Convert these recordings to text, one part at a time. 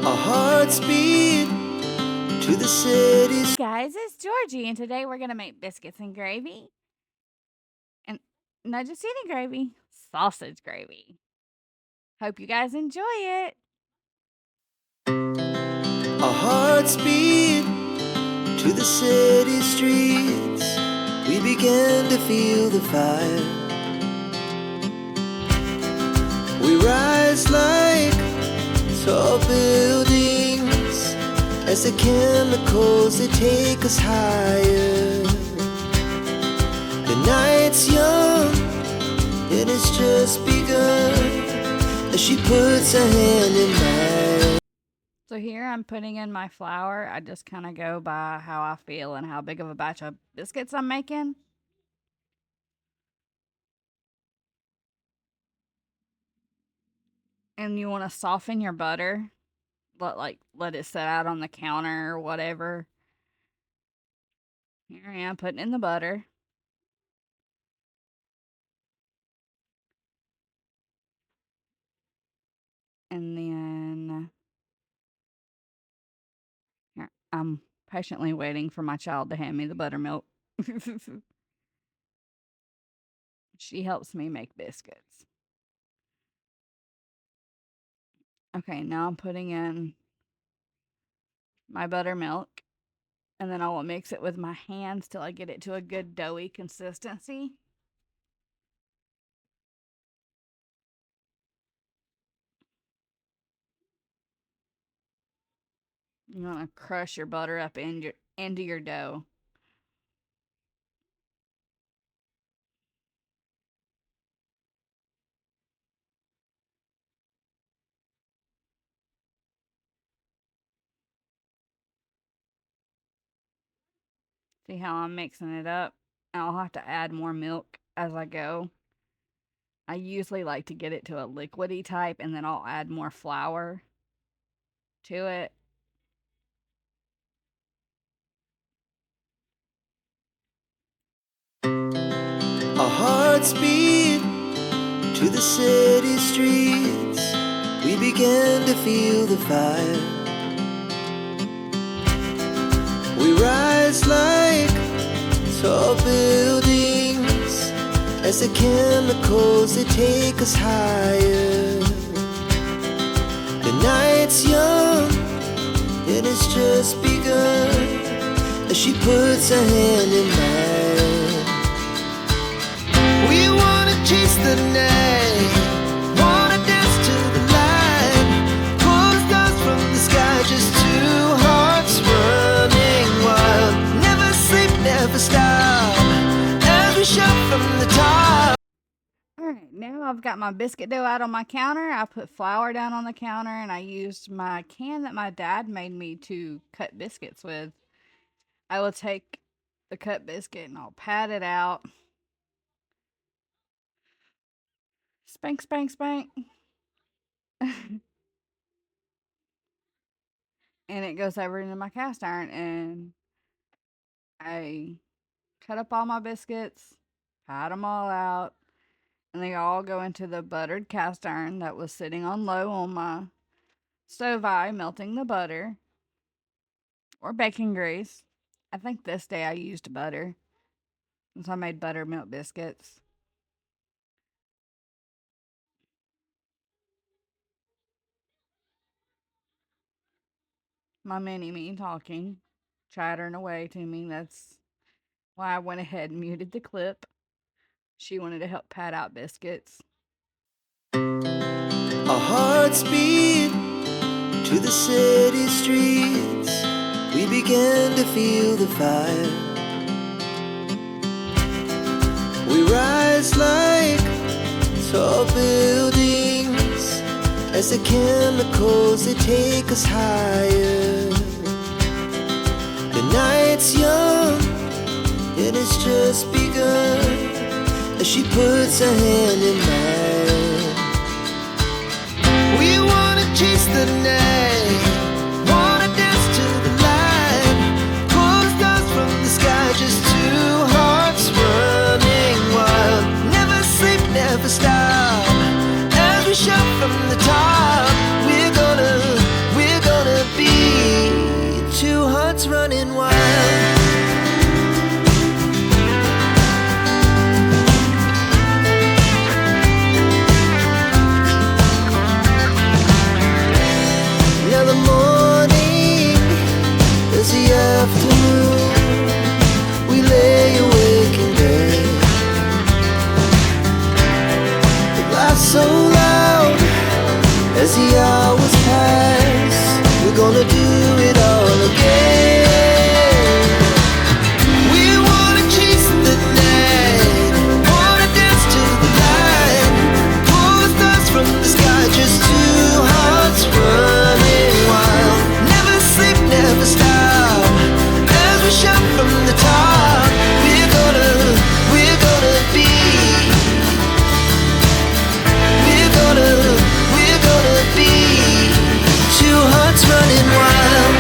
Our hearts beat to the city. Hey guys, it's Georgie, and today we're gonna make biscuits and gravy. And not just any gravy, sausage gravy. Hope you guys enjoy it. Our hearts beat to the city streets. We began to feel the fire. We rise like tall buildings as the chemicals, they take us higher. The night's young, it has just begun as she puts her hand in mine. So here I'm putting in my flour. I just kind of go by how I feel and how big of a batch of biscuits I'm making. And you want to soften your butter. Let it set out on the counter or whatever. Here I am putting in the butter. And then here, I'm patiently waiting for my child to hand me the buttermilk. She helps me make biscuits. Okay, now I'm putting in my buttermilk, and then I will mix it with my hands till I get it to a good doughy consistency. You want to crush your butter up into your dough. See how I'm mixing it up? I'll have to add more milk as I go. I usually like to get it to a liquidy type, and then I'll add more flour to it. Our hearts beat to the city streets. We began to feel the fire. We rise like tall buildings as the chemicals, they take us higher. The night's young, it has just begun as she puts her hand in mine. We wanna chase the night, wanna dance to the light, pull the stars from the sky, just two hearts running wild. Never sleep, never stop, as we shout from the top. Alright, now I've got my biscuit dough out on my counter. I put flour down on the counter, and I used my can that my dad made me to cut biscuits with. I will take the cut biscuit and I'll pat it out. Spank, spank, spank. And it goes over into my cast iron, and I cut up all my biscuits, pat them all out, and they all go into the buttered cast iron that was sitting on low on my stove eye, melting the butter or bacon grease. I think this day I used butter since I made buttermilk biscuits. My mini-me talking, chattering away to me. That's why I went ahead and muted the clip. She wanted to help pat out biscuits. Our hearts beat to the city streets. We began to feel the fire. We rise like tall buildings as the chemicals, they take us higher. The night's young, it has just begun as she puts her hand in mine. We wanna chase the night, wanna dance to the light, pull the stars from the sky, just two hearts running wild. Never sleep, never stop, as we shout from the top. We're gonna the hours pass, we're gonna do it all again. We wanna chase the night, wanna dance to the light, pull the stars from the sky, just two hearts running wild. Never sleep, never stop, as we shout from the top. We're gonna be, we're gonna be two hearts running wild.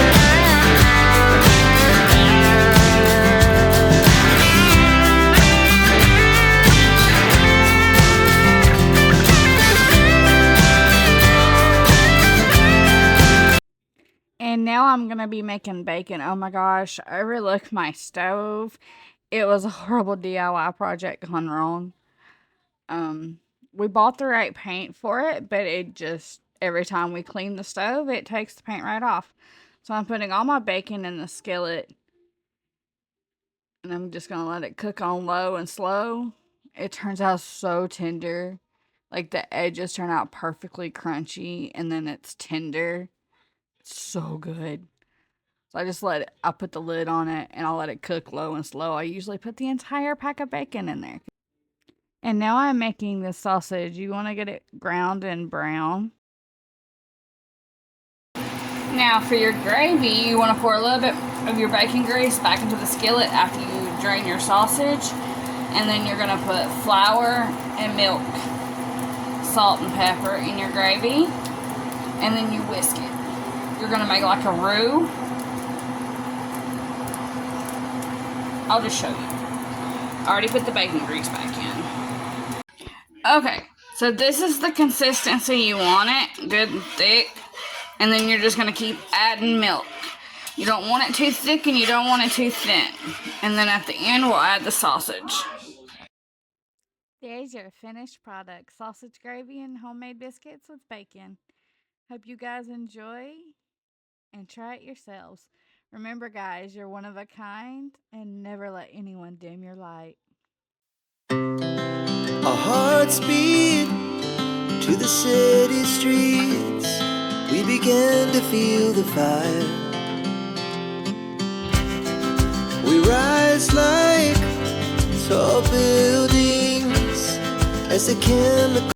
And now I'm going to be making bacon. Oh my gosh, I overlooked my stove. It was a horrible DIY project gone wrong. We bought the right paint for it, but it just, every time we clean the stove, it takes the paint right off. So I'm putting all my bacon in the skillet, and I'm just going to let it cook on low and slow. It turns out so tender. Like, the edges turn out perfectly crunchy, and then it's tender. It's so good. So I put the lid on it, and I'll let it cook low and slow. I usually put the entire pack of bacon in there. And now I'm making this sausage. You want to get it ground and brown. Now for your gravy, you want to pour a little bit of your bacon grease back into the skillet after you drain your sausage. And then you're going to put flour and milk, salt and pepper in your gravy. And then you whisk it. You're going to make like a roux. I'll just show you. I already put the bacon grease back in. Okay, so this is the consistency you want it, good and thick. And then you're just going to keep adding milk. You don't want it too thick and you don't want it too thin. And then at the end, we'll add the sausage. There's your finished product, sausage gravy and homemade biscuits with bacon. Hope you guys enjoy and try it yourselves. Remember, guys, you're one of a kind, and never let anyone dim your light. Our hearts beat to the city streets. We began to feel the fire. We rise like tall buildings as the chemicals